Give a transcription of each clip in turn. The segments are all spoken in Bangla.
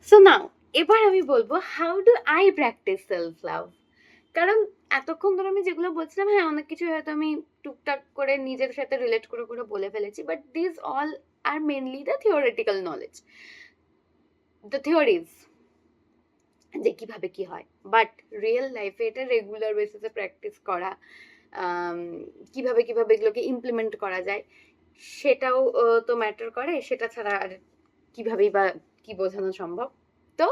সো নাও এবার আমি বলবো how do I practice self love. কারণ এতক্ষণ ধরে আমি যেগুলো বলছিলাম, হ্যাঁ অনেক কিছু হয়তো আমি টুকটাক করে নিজের সাথে রিলেট করে করে বলে ফেলেছি, but this all are mainly the theoretical knowledge, the theories, যে কিভাবে কি হয়। বাট রিয়েল লাইফে এটা রেগুলার বেসিসে প্র্যাকটিস করা, কিভাবে কিভাবে এগুলোকে ইমপ্লিমেন্ট করা যায় সেটাও তো ম্যাটার করে। সেটা ছাড়া আর কিভাবেই বা কি বোঝানো সম্ভব। তো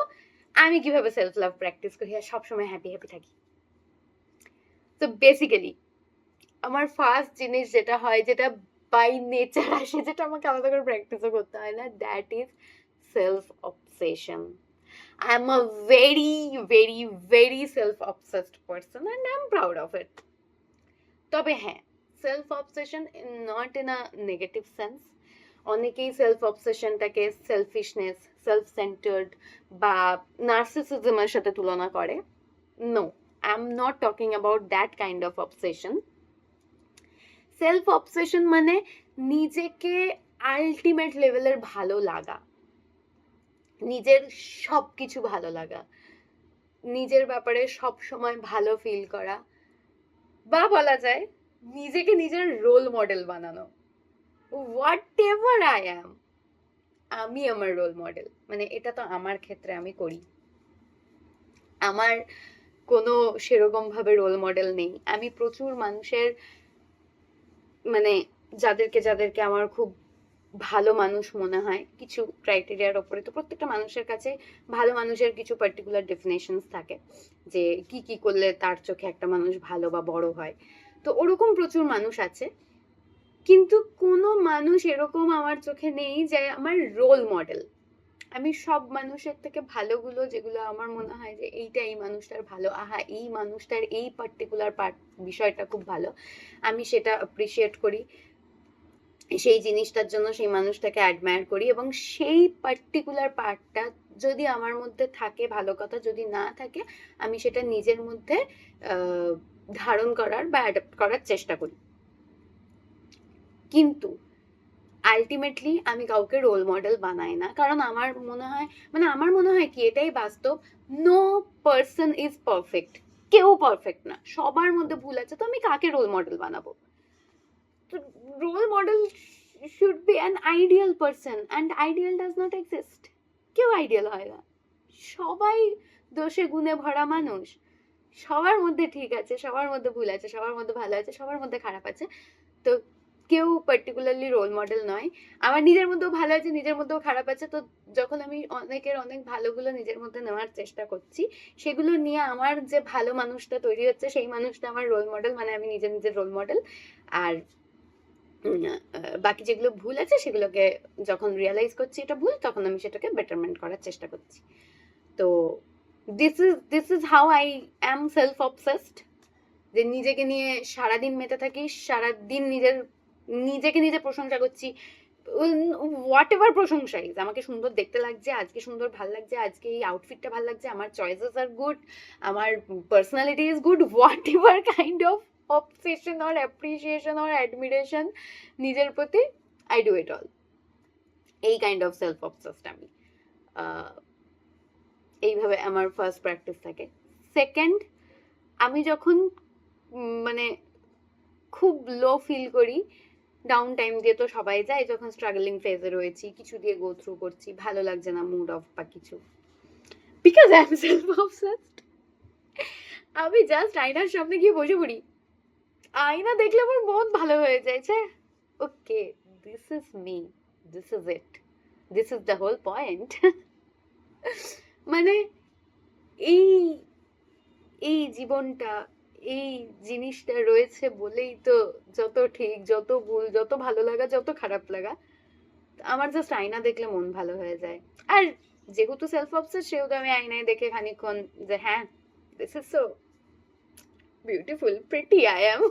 আমি কিভাবে সেলফ লাভ প্র্যাকটিস করি আর সবসময় হ্যাপি হ্যাপি থাকি। তো বেসিক্যালি আমার ফার্স্ট জিনিস যেটা হয়, যেটা বাই নেচার আসে, যেটা আমাকে আলাদা করে প্র্যাকটিসও করতে হয় না, that is self obsession. I am a very, very, very self-obsessed person and I'm proud of it. তবে হ্যাঁ, self obsession not in a negative sense. অনেকেই সেলফ অবসেশনটাকে সেলফিশনেস, সেলফ সেন্টার্ড বা নার্সিসিজমের সাথে তুলনা করে। No, I am not talking about that kind of obsession. Self obsession মানে নিজেকে আলটিমেট লেভেলের ভালো লাগা, নিজের সব কিছু ভালো লাগা, নিজের ব্যাপারে সব সময় ভালো ফিল করা, বা বলা যায় নিজেকে নিজের রোল মডেল বানানো। হোয়াট এভার আই অ্যাম, আমি আমার রোল মডেল। মানে এটা তো আমার ক্ষেত্রে আমি করি। আমার কোনো সেরকম ভাবে রোল মডেল নেই। আমি প্রচুর মানুষের, মানে যাদেরকে যাদেরকে আমার খুব ভালো মানুষ মনে হয় কিছু ক্রাইটেরিয়ার ওপরে, তো প্রত্যেকটা মানুষের কাছে ভালো মানুষের কিছু পার্টিকুলার ডেফিনেশনস থাকে, যে কি কি করলে তার চোখে একটা মানুষ ভালো বা বড় হয়। তো ওরকম প্রচুর মানুষ আছে, কিন্তু কোনো মানুষ এরকম আমার চোখে নেই যে আমার রোল মডেল। আমি সব মানুষের থেকে ভালোগুলো, যেগুলো আমার মনে হয় যে এইটা এই মানুষটার ভালো, আহা এই মানুষটার এই পার্টিকুলার বিষয়টা খুব ভালো, আমি সেটা অ্যাপ্রিসিয়েট করি, সেই জিনিসটার জন্য সেই মানুষটাকে অ্যাডমায়ার করি, এবং সেই পার্টিকুলার পার্টটা যদি আমার মধ্যে থাকে ভালো কথা, যদি না থাকে আমি সেটা নিজের মধ্যে ধারণ করার বা অ্যাডাপ্ট করার চেষ্টা করি। কিন্তু আলটিমেটলি আমি কাউকে রোল মডেল বানাই না, কারণ আমার মনে হয়, মানে আমার মনে হয় কি, এটাই বাস্তব, নো পার্সন ইজ পারফেক্ট। কেউ পারফেক্ট না, সবার মধ্যে ভুল আছে, তো আমি কাকে রোল মডেল বানাবো? তো role model should be an ideal person, and ideal does not exist. কেউ আইডিয়াল হয় না, সবাই দোষে গুণে ভরা মানুষ। সবার মধ্যে ঠিক আছে, সবার মধ্যে ভুল আছে, সবার মধ্যে ভালো আছে, সবার মধ্যে খারাপ আছে। তো কেউ পার্টিকুলারলি রোল মডেল নয়। আমার নিজের মধ্যেও ভালো আছে, নিজের মধ্যেও খারাপ আছে। তো যখন আমি অনেকের অনেক ভালোগুলো নিজের মধ্যে নেওয়ার চেষ্টা করছি, সেগুলো নিয়ে আমার যে ভালো মানুষটা তৈরি হচ্ছে, সেই মানুষটা আমার রোল মডেল, মানে আমি নিজের নিজের রোল মডেল। আর বাকি যেগুলো ভুল আছে সেগুলোকে যখন রিয়েলাইজ করছি এটা ভুল, তখন আমি সেটাকে বেটারমেন্ট করার চেষ্টা করছি। তো this is how I am self obsessed, যে নিজেকে নিয়ে সারাদিন মেতে থাকি, সারাদিন নিজেকে নিজে প্রশংসা করছি। হোয়াট এভার প্রশংসা ইজ, আমাকে সুন্দর দেখতে লাগছে, আজকে সুন্দর ভাল লাগছে, আজকে এই আউটফিটটা ভাল লাগছে, আমার চয়েসেস আর গুড, আমার personality is good, what ever kind of obsession or appreciation or admiration নিজের প্রতি, আই ডু ইট অল। এই কাইন্ড অফ সেলফ অবসেসড আমি। এইভাবে আমার ফার্স্ট প্র্যাকটিস থাকে। সেকেন্ড, আমি যখন মানে খুব লো ফিল করি, ডাউন টাইম দিয়ে তো সবাই যায়, যখন স্ট্রাগলিং ফেজে রয়েছি, কিছু দিয়ে গো থ্রু করছি, ভালো লাগছে না, মুড অফ বা কিছু, because I am self obsessed, আমি জাস্ট আয়নার সামনে গিয়ে বসে পড়ি। আয়না দেখলে আমার মন ভালো হয়ে যায়, okay this is me, this is it, this is the whole point. মানে এই এই জীবনটা, এই জিনিসটা রয়েছে বলেই তো যত ঠিক, যত ভুল, যত ভালো লাগা, যত খারাপ লাগা, আমার জাস্ট আয়না দেখলে মন ভালো হয়ে যায়। আর যেহেতু সেলফ অবসেস, সেহেতু আমি আয়নায় দেখে খানিকক্ষণ যে হ্যাঁ, this is so beautiful, pretty I am.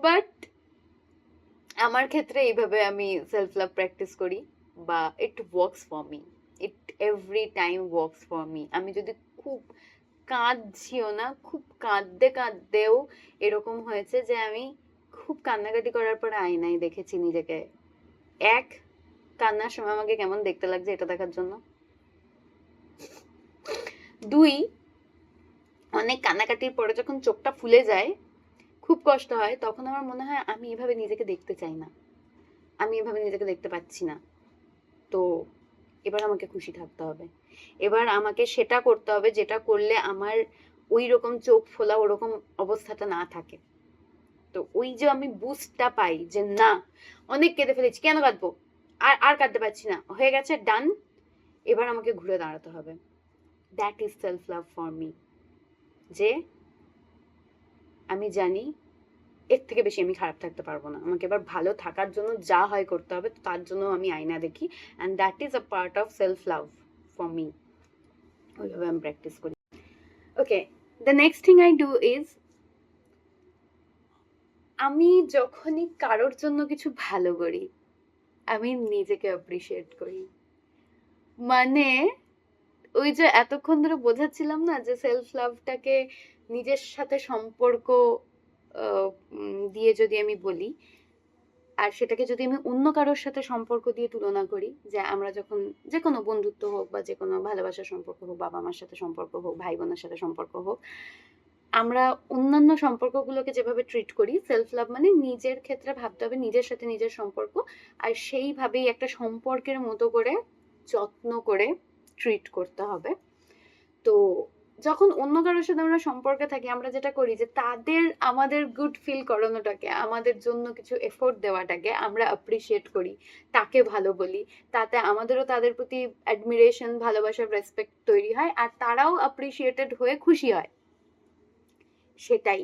But আমার ক্ষেত্রে এইভাবে আমি সেলফ লাভ প্র্যাকটিস করি, বা it works for me, it every time works for me. আমি যদি খুব কাঁদছিও না, খুব কাঁদতে কাঁদতেও এরকম হয়েছে যে আমি খুব কান্নাকাটি করার পর আয়নায় দেখেছি নিজেকে, এক কান্নার সময় আমাকে কেমন দেখতে লাগছে এটা দেখার জন্য। 2, অনেক কান্নাকাটির পরে যখন চোখটা ফুলে যায়, খুব কষ্ট হয়, তখন আমার মনে হয় আমি এভাবে নিজেকে দেখতে চাই না, আমি এভাবে নিজেকে দেখতে পাচ্ছি না। তো এবার আমাকে খুশি থাকতে হবে, এবার আমাকে সেটা করতে হবে যেটা করলে আমার ওই রকম চোখ ফোলা ওরকম অবস্থাটা না থাকে। তো ওই যে আমি বুস্টটা পাই যে না, অনেক কেঁদে ফেলেছি, কেন কাঁদবো, আর আর কাঁদতে পারছি না, হয়ে গেছে, ডান, এবার আমাকে ঘুরে দাঁড়াতে হবে। That is self love for me. যে আমি জানি এর থেকে বেশি আমি খারাপ থাকতে পারবো না, আমাকে এবার ভালো থাকার জন্য যা হয় করতে হবে, তার জন্য আমি আয়না দেখি, and that is a part of self love for me. ওইভাবে আমি প্র্যাকটিস করি। Okay, the next thing I do is, আমি যখনই কারোর জন্য কিছু ভালো করি, আমি নিজেকে অ্যাপ্রিসিয়েট করি। মানে ওই যে এতক্ষণ ধরে বোঝাচ্ছিলাম না যে সেলফ লাভটাকে নিজের সাথে সম্পর্ক দিয়ে যদি আমি বলি, আর সেটাকে যদি আমি অন্য কারোর সাথে সম্পর্ক দিয়ে তুলনা করি, যে আমরা যখন যে কোনো বন্ধুত্ব হোক বা যে কোনো ভালোবাসার সম্পর্ক হোক, বাবা মার সাথে সম্পর্ক হোক, ভাই বোনের সাথে সম্পর্ক হোক, আমরা অন্যান্য সম্পর্কগুলোকে যেভাবে ট্রিট করি, সেলফ লাভ মানে নিজের ক্ষেত্রে ভাবতে হবে নিজের সাথে নিজের সম্পর্ক, আর সেইভাবেই একটা সম্পর্কের মতো করে যত্ন করে ট্রিট করতে হবে। তো যখন অন্য কারোর সাথে আমরা সম্পর্কে থাকি, আমরা যেটা করি যে তাদের আমাদের গুড ফিল করানোটাকে, আমাদের জন্য কিছু এফোর্ট দেওয়াটাকে আমরা অ্যাপ্রিসিয়েট করি, তাকে ভালো বলি, তাতে আমাদেরও তাদের প্রতি অ্যাডমিরেশন, ভালোবাসা, রেসপেক্ট তৈরি হয়, আর তারাও অ্যাপ্রিসিয়েটেড হয়ে খুশি হয়। সেটাই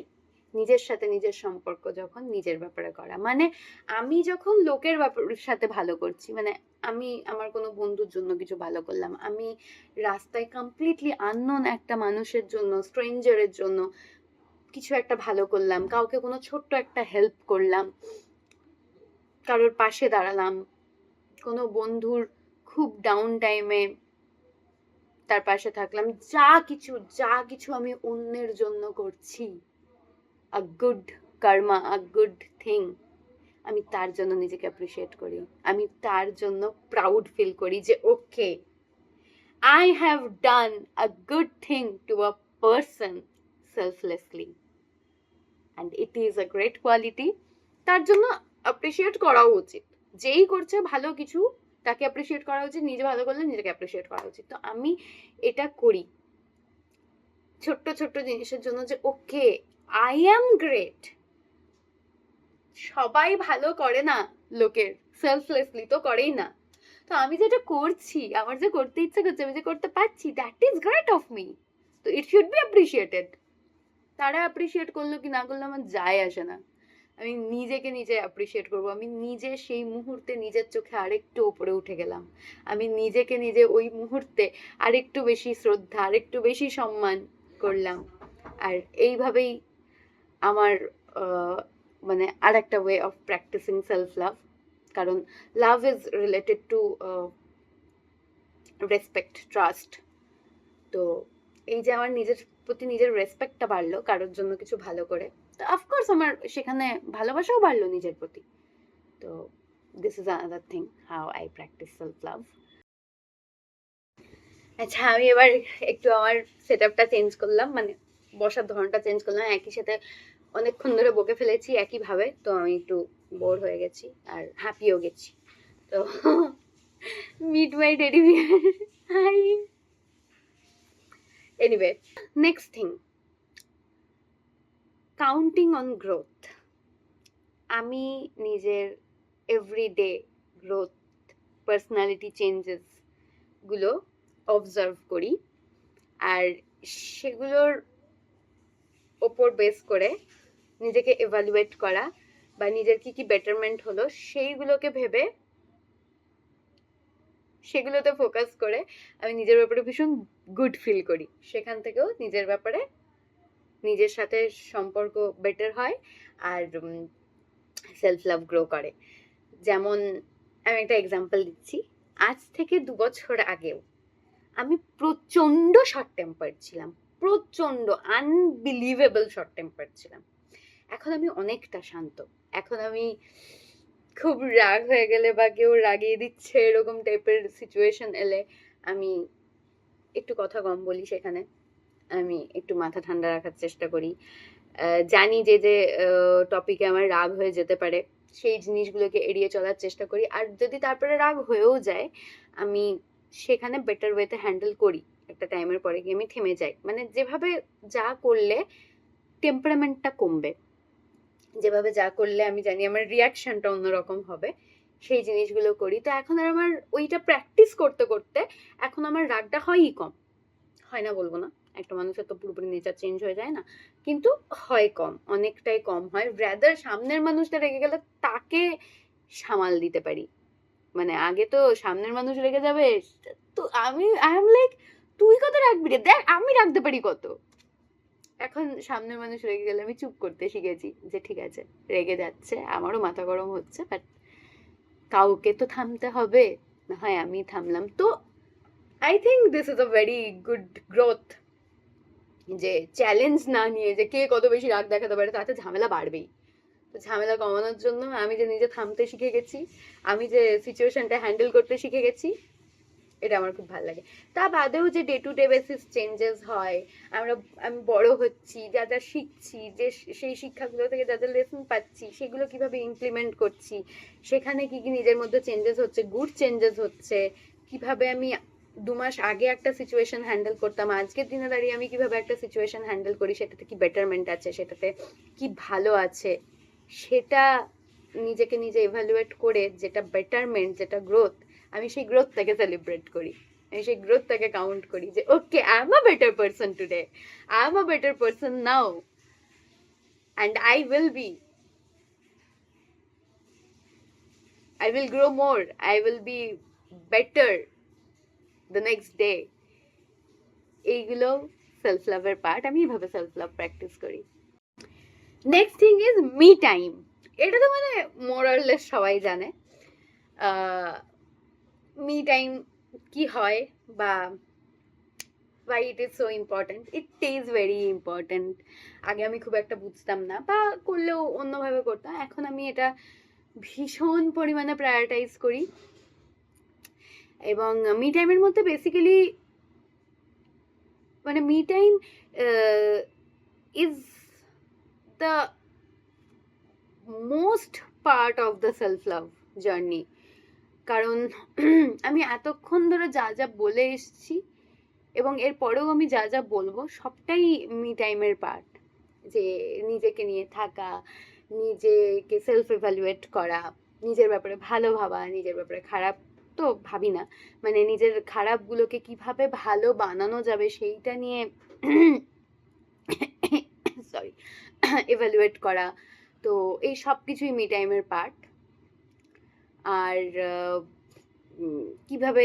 নিজের সাথে নিজের সম্পর্ক যখন নিজের ব্যাপারে করা, মানে আমি যখন লোকের সাথে ভালো করছি, মানে আমি আমার কোনো বন্ধুর জন্য কিছু ভালো করলাম, আমি রাস্তায় কমপ্লিটলি আননোন একটা মানুষের জন্য, স্ট্রেঞ্জারের জন্য কিছু একটা ভালো করলাম, কাউকে কোনো ছোট্ট একটা হেল্প করলাম, কারোর পাশে দাঁড়ালাম, কোনো বন্ধুর খুব ডাউন টাইমে তার পাশে থাকলাম, যা কিছু আমি অন্যের জন্য করছি, a good Karma, a good thing, আমি তার জন্য নিজেকে অ্যাপ্রিসিয়েট করি, আমি তার জন্য প্রাউড ফিল করি যে okay, I have done a good thing to a person selflessly, and it is a great quality. তার জন্য অ্যাপ্রিসিয়েট করাও উচিত, যেই করছে ভালো কিছু তাকে অ্যাপ্রিসিয়েট করা উচিত, নিজে ভালো করলে নিজেকে অ্যাপ্রিসিয়েট করা উচিত। তো আমি এটা করি ছোট্ট ছোট্ট জিনিসের জন্য, যে ওকে, আই অ্যাম গ্রেট। সবাই ভালো করে না লোকের, সেলফলেসলি তো করেই না। তো আমি যেটা করছি, আমার যে করতে ইচ্ছে করছে, আমি যে করতে পারছি, that is great of me. তো ইট শুড বি অ্যাপ্রিসিয়েটেড। তারা অ্যাপ্রিসিয়েট করলো কি না করলো আমার যায় আসে না, আমি নিজেকে নিজে অ্যাপ্রিসিয়েট করবো। আমি নিজে সেই মুহূর্তে নিজের চোখে আরেকটু উপরে উঠে গেলাম, আমি নিজেকে নিজে ওই মুহূর্তে আরেকটু বেশি শ্রদ্ধা, আরেকটু বেশি সম্মান করলাম। আর এইভাবেই আমার মানে আর একটা way of practising self love, কারণ love is related to respect, trust. তো এই যে আমার নিজের প্রতি নিজের রেসপেক্টটা বাড়লো কারোর জন্য কিছু ভালো করে, তো অফকোর্স আমার সেখানে ভালোবাসাও বাড়লো নিজের প্রতি। তো this is another thing how I practice self love. আচ্ছা, আমি এবার একটু আমার সেট আপটা চেঞ্জ করলাম, মানে বসার ধরনটা চেঞ্জ করলাম। একই সাথে অনেকক্ষণ ধরে বকে ফেলেছি একইভাবে, তো আমি একটু বোর হয়ে গেছি আর হ্যাপিও গেছি। তো meet my teddy bear, hi. Anyway, next thing, counting on growth. আমি নিজের এভরিডে গ্রোথ, পার্সোনালিটি চেঞ্জেস গুলো অবজার্ভ করি, আর সেগুলোর ওপর বেস করে নিজেকে এভালুয়েট করা বা নিজের কি কি বেটারমেন্ট হলো সেইগুলোকে ভেবে, সেগুলোতে ফোকাস করে আমি নিজের ব্যাপারে ভীষণ গুড ফিল করি। সেখান থেকেও নিজের ব্যাপারে, নিজের সাথে সম্পর্ক বেটার হয় আর সেলফ লাভ গ্রো করে। যেমন আমি একটা এক্সাম্পল দিচ্ছি, আজ থেকে 2 বছর আগেও আমি প্রচন্ড শর্ট টেম্পার ছিলাম, প্রচন্ড আনবিলিভেবল শর্ট টেম্পার ছিলাম। এখন আমি অনেকটা শান্ত, এখন আমি খুব রাগ হয়ে গেলে বা কেউ রাগিয়ে দিচ্ছে এরকম টাইপের সিচুয়েশন এলে আমি একটু কথা কম বলি, সেখানে আমি একটু মাথা ঠান্ডা রাখার চেষ্টা করি। জানি যে যে টপিকে আমার রাগ হয়ে যেতে পারে সেই জিনিসগুলোকে এড়িয়ে চলার চেষ্টা করি, আর যদি তারপরে রাগ হয়েও যায় আমি সেখানে বেটার ওয়েতে হ্যান্ডেল করি। একটা টাইমের পরে গিয়ে আমি থেমে যাই, মানে যেভাবে যা করলে টেম্পারামেন্টটা কমবে, যেভাবে যা করলে আমি জানি আমার রিয়াকশনটা অন্যরকম হবে, সেই জিনিসগুলো করি। তো এখন আর আমার ওইটা প্র্যাকটিস করতে করতে এখন আমার রাগটা হয়ই কম। হয় না বলবো না, একটা মানুষের তো পুরোপুরি নেচার চেঞ্জ হয়ে যায় না, কিন্তু হয় কম, অনেকটাই কম হয়। রাদার সামনের মানুষটা রেগে গেলে তাকে সামাল দিতে পারি। মানে আগে তো সামনের মানুষ রেগে যাবে, তো আই এম লাইক তুই কত রাখবি রে, দেখ আমি রাখতে পারি কত। এখন সামনের মানুষ রেগে গেলে আমি চুপ করতে শিখেছি, যে ঠিক আছে রেগে যাচ্ছে, আমারও মাথা গরম হচ্ছে, বাট কাউকে তো থামতে হবে, না হয় আমি থামলাম। তো I think this is a very good growth, যে চ্যালেঞ্জ না নিয়ে যে কে কত বেশি রাগ দেখাতে পারে, তাতে ঝামেলা বাড়বেই। তো ঝামেলা কমানোর জন্য আমি যে নিজে থামতে শিখে গেছি, আমি যে সিচুয়েশনটা হ্যান্ডেল করতে শিখে গেছি, এটা আমার খুব ভালো লাগে। তা বাদেও যে day to day basis changes হয়, আমি বড় হচ্ছি, যা যা শিখছি, যে সেই শিক্ষাগুলো থেকে যা যা লেসন পাচ্ছি সেগুলো কিভাবে ইমপ্লিমেন্ট করছি, সেখানে কি কি নিজের মধ্যে চেঞ্জেস হচ্ছে, গুড চেঞ্জেস হচ্ছে, কিভাবে আমি 2 মাস আগে একটা সিচুয়েশন হ্যান্ডেল করতাম, আজকের দিনে দাঁড়িয়ে আমি কিভাবে একটা সিচুয়েশন হ্যান্ডেল করি, সেটাতে কি বেটারমেন্ট আছে, সেটাতে কি ভালো আছে, সেটা নিজেকে নিজে এভালুয়েট করে যেটা বেটারমেন্ট, যেটা গ্রোথ, আমি সেই গ্রোথটাকে সেলিব্রেট করি, আমি সেই গ্রোথটাকে কাউন্ট করি, যে okay I am a better person today, I am a better person now, and I will grow more, I will be better the next day. এইগুলো সেলফ লাভের পার্ট, আমি এইভাবে সেলফ লাভ প্র্যাকটিস করি। Next thing is me time. এটা তো মানে মোরাললেস সবাই জানে মি টাইম কি হয়, বা why it is so important. It is very important. আগে আমি খুব একটা বুঝতাম না, বা করলেও অন্যভাবে করতাম, এখন আমি এটা ভীষণ পরিমাণে প্রায়োরিটাইজ করি। এবং মি টাইমের মধ্যে বেসিক্যালি মানে me time is the most part of the self love journey. কারণ আমি এতক্ষণ ধরে যা যা বলে এসেছি এবং এরপরেও আমি যা যা বলবো সবটাই মি টাইমের পার্ট, যে নিজেকে নিয়ে থাকা, নিজেকে সেলফ এভালুয়েট করা, নিজের ব্যাপারে ভালো ভাবা, নিজের ব্যাপারে খারাপ তো ভাবি না, মানে নিজের খারাপগুলোকে কিভাবে ভালো বানানো যাবে সেইটা নিয়ে সরি এভালুয়েট করা। তো এই সব কিছুই মি টাইমের পার্ট। আর কিভাবে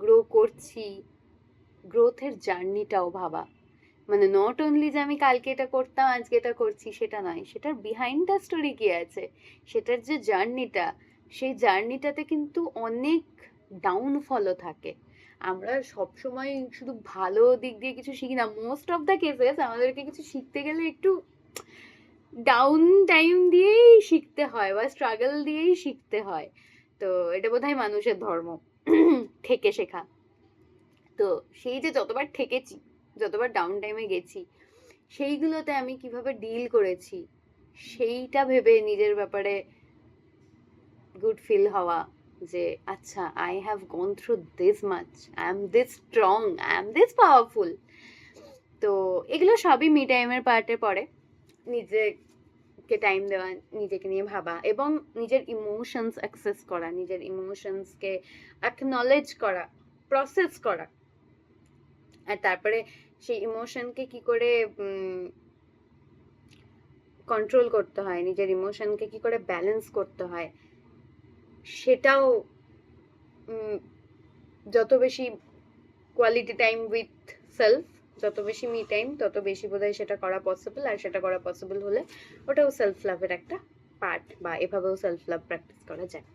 গ্রো করছি, গ্রোথের জার্নিটাও ভাবা, মানে নট অনলি যে আমি কালকে এটা করতাম আজকে এটা করছি সেটা নয়, সেটার বিহাইন্ড দ্য স্টোরি কি আছে, সেটার যে জার্নিটা, সেই জার্নিটাতে কিন্তু অনেক ডাউনফলও থাকে। আমরা সবসময় শুধু ভালো দিক দিয়ে কিছু শিখি না, মোস্ট অফ দ্য কেসেস আমাদেরকে কিছু শিখতে গেলে একটু ডাউন টাইম দিয়েই শিখতে হয় বা স্ট্রাগল দিয়েই শিখতে হয়। তো এটা বোধহয় মানুষের ধর্ম, ঠেকে শেখা। তো সেই যে যতবার ঠেকেছি, যতবার ডাউন টাইমে গেছি, সেইগুলোতে আমি কিভাবে ডিল করেছি সেইটা ভেবে নিজের ব্যাপারে গুড ফিল হওয়া, যে আচ্ছা I have gone through this much, I am this strong, I am this powerful. তো এগুলো সবই মি টাইমের পার্টে পড়ে। নিজেকে টাইম দেওয়া, নিজেকে নিয়ে ভাবা, এবং নিজের ইমোশনস অ্যাক্সেস করা, নিজের ইমোশনসকে অ্যাকনলেজ করা, প্রসেস করা, আর তারপরে সেই ইমোশনকে কি করে কন্ট্রোল করতে হয়, নিজের ইমোশনকে কি করে ব্যালেন্স করতে হয়, সেটাও যত বেশি কোয়ালিটি টাইম উইথ সেলফ, যত বেশি মি টাইম, তত বেশি বোধহয় সেটা করা পসিবল। আর সেটা করা পসিবল হলে ওটাও সেলফ লাভের একটা পার্ট, বা এভাবেও সেলফ লাভ প্র্যাকটিস করা যায়।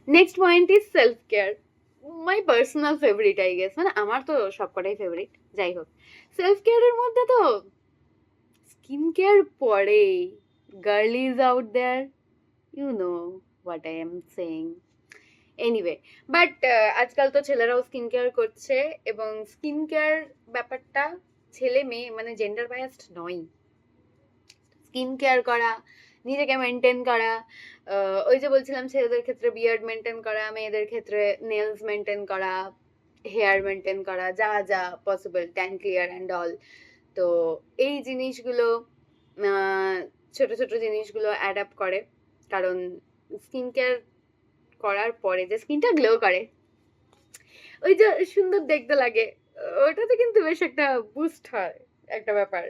Next point is self care, my personal favourite I guess, মানে আমার তো সবকটাই ফেভারিট। যাই হোক, সেলফ কেয়ারের মধ্যে তো স্কিন কেয়ার পরে, girlies out there, you know what I am saying. Anyway, but আজকাল তো ছেলেরাও স্কিন কেয়ার করছে, এবং স্কিন কেয়ার ব্যাপারটা ছেলে মেয়ে মানে জেন্ডার বায়াসড নয়। স্কিন কেয়ার করা, নিজেকে মেনটেন করা, ওই যে বলছিলাম ছেলেদের ক্ষেত্রে বিয়ার্ড মেনটেন করা, মেয়েদের ক্ষেত্রে নেলস মেনটেন করা, হেয়ার মেনটেন করা, যা যা possible, tan clear and all. তো এই জিনিসগুলো, ছোট ছোট জিনিসগুলো অ্যাড আপ করে, কারণ স্কিন কেয়ার করার পরে যে স্কিনটা গ্লো করে, ওই যে সুন্দর দেখতে লাগে, ওটাতে কিন্তু বেশ একটা বুস্ট হয়, একটা ব্যাপার।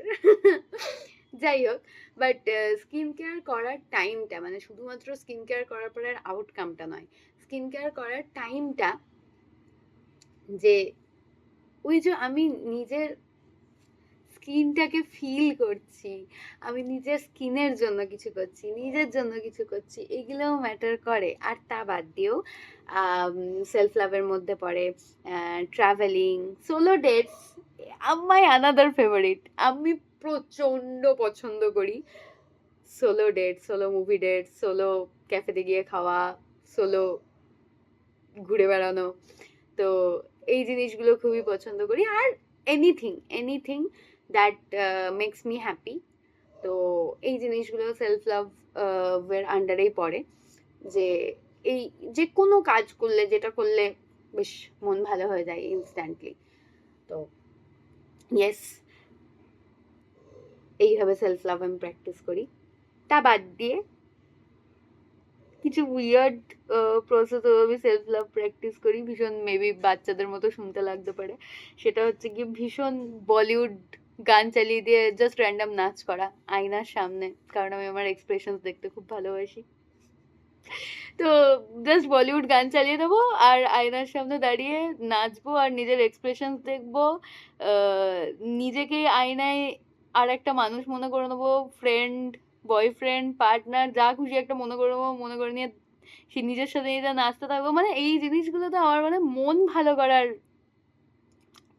যাই হোক, বাট স্কিন কেয়ার করার টাইমটা, মানে শুধুমাত্র স্কিন কেয়ার করার পরে আউটকামটা নয়, স্কিন কেয়ার করার টাইমটা, যে ওই যে আমি নিজের স্কিনটাকে ফিল করছি, আমি নিজের স্কিনের জন্য কিছু করছি, নিজের জন্য কিছু করছি, এগুলোও ম্যাটার করে। আর তা বাদ দিয়েও সেলফ লাভের মধ্যে পড়ে travelling, solo dates, my another favourite. আমি প্রচণ্ড পছন্দ করি solo date, solo movie date, solo ক্যাফেতে গিয়ে খাওয়া, সোলো ঘুরে বেড়ানো। তো এই জিনিসগুলো খুবই পছন্দ করি। আর anything anything that makes me happy. তো এই জিনিসগুলো সেলফ লাভ এর আন্ডারেই পড়ে, যে এই যে কোনো কাজ করলে, যেটা করলে বেশ মন ভালো হয়ে যায় ইনস্ট্যান্টলি। তো ইয়েস, এইভাবে সেলফ লাভ আমি প্র্যাকটিস করি। তা বাদ দিয়ে কিছু উইয়ার্ড প্রসেসও আমি সেলফ লাভ প্র্যাকটিস করি, ভীষণ মেবি বাচ্চাদের মতো শুনতে লাগতে পারে। সেটা হচ্ছে কি, ভীষণ বলিউড গান চালিয়ে দিয়ে জাস্ট র্যান্ডম নাচ করা আয়নার সামনে, কারণ আমি আমার এক্সপ্রেশনস দেখতে খুব ভালোবাসি। তো জাস্ট বলিউড গান চালিয়ে দেবো আর আয়নার সামনে দাঁড়িয়ে নাচবো আর নিজের এক্সপ্রেশনস দেখবো, নিজেকেই আয়নায় আর একটা মানুষ মনে করে নেবো, ফ্রেন্ড, বয়ফ্রেন্ড, পার্টনার, যা খুশি একটা মনে করে নেবো, মনে করে নিয়ে সে নিজের সাথে নিজে নাচতে থাকবো। মানে এই জিনিসগুলো তো আমার মানে মন ভালো করার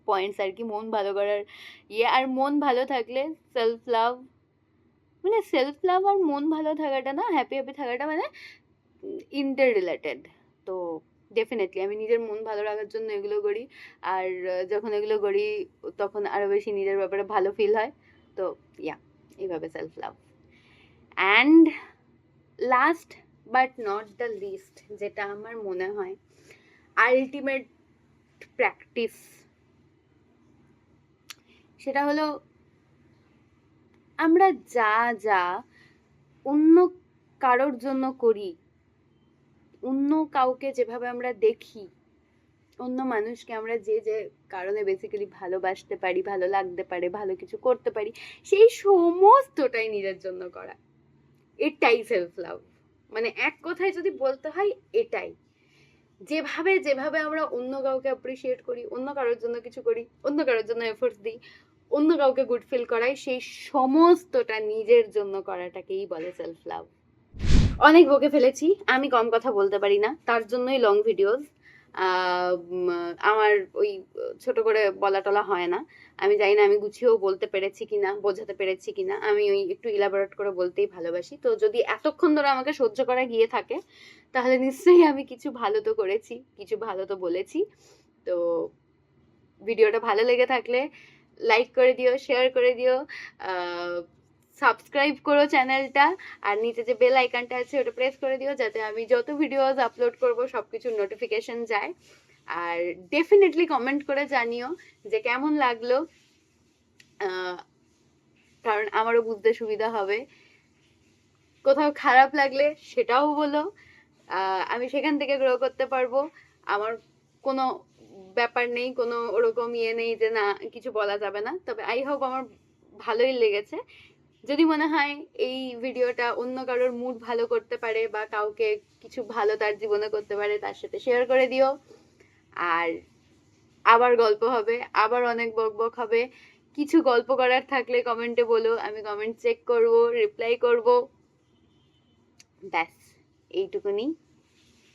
পয়েন্টস আর কি, মন ভালো করার আর মন ভালো থাকলে সেলফ লাভ, মানে সেলফ লাভ আর মন ভালো থাকাটা না, হ্যাপি হ্যাপি থাকাটা মানে ইন্টার রিলেটেড। তো ডেফিনেটলি আমি নিজের মন ভালো রাখার জন্য এগুলো করি, আর যখন এগুলো করি তখন আরো বেশি নিজের ব্যাপারে ভালো ফিল হয়। তো এইভাবে self love. And last but not the least, যেটা আমার মনে হয় আলটিমেট প্র্যাকটিস, সেটা হলো আমরা যা যা অন্য কারোর জন্য করি, অন্য কাউকে যেভাবে আমরা দেখি, অন্য মানুষকে আমরা যে যে কারণে বেসিক্যালি ভালোবাসতে পারি, ভালো লাগতে পারে, ভালো কিছু করতে পারি, সেই সমস্তটাই নিজের জন্য করা, এটাই সেলফ লাভ। মানে এক কথায় যদি বলতে হয়, এটাই। যেভাবে যেভাবে আমরা অন্য কাউকে অ্যাপ্রিসিয়েট করি, অন্য কারোর জন্য কিছু করি, অন্য কারোর জন্য এফোর্টস দিই, অন্য কাউকে গুড ফিল করাই, সেই সমস্তটা নিজের জন্য করাটাকেই বলে সেলফ লাভ। অনেক বকে ফেলেছি, আমি কম কথা বলতে পারি না, তার জন্যই লং ভিডিওস। আমার ওই ছোট করে বলা টলা হয় না। আমি জানি না আমি গুছিয়েও বলতে পেরেছি কিনা, বোঝাতে পেরেছি কিনা, আমি ওই একটু ইলাবোরেট করে বলতেই ভালোবাসি। তো যদি এতক্ষণ ধরে আমাকে সহ্য করা গিয়ে থাকে, তাহলে নিশ্চয়ই আমি কিছু ভালো তো করেছি, কিছু ভালো তো বলেছি। তো ভিডিওটা ভালো লেগে থাকলে লাইক করে দিও, শেয়ার করে দিও, সাবস্ক্রাইব করো চ্যানেলটা, আর নিচে যে বেল আইকনটা আছে ওটা প্রেস করে দিও, যাতে আমি যত ভিডিওস আপলোড করব সব কিছুর নোটিফিকেশন যায়। আর ডেফিনেটলি কমেন্ট করে জানিও যে কেমন লাগলো, কারণ আমারও বুঝতে সুবিধা হবে। কোথাও খারাপ লাগলে সেটাও বলো, আমি সেখান থেকে গ্রো করতে পারবো। আমার কোনো ব্যাপার নেই, কোনো ওরকম নেই যে না কিছু বলা যাবে না। তবে আই হোপ আমার ভালোই লেগেছে। যদি মনে হয় এই ভিডিওটা অন্য কারোর মুড ভালো করতে পারে বা কাউকে কিছু ভালো তার জীবনে করতে পারে, তার সাথে শেয়ার করে দিও। আর আবার গল্প হবে, আবার অনেক বকবক হবে। কিছু গল্প করার থাকলে কমেন্টে বলো, আমি কমেন্ট চেক করব, রিপ্লাই করব। ব্যাস এইটুকুনি,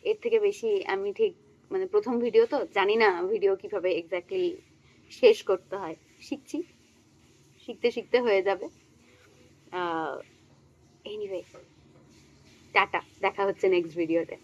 এর থেকে বেশি আমি ঠিক, মানে প্রথম ভিডিও তো জানি না ভিডিও কিভাবে এক্স্যাক্টলি শেষ করতে হয়, শিখছি, শিখতে শিখতে হয়ে যাবে। এনিওয়ে, টাটা, দেখা হচ্ছে নেক্সট ভিডিওতে।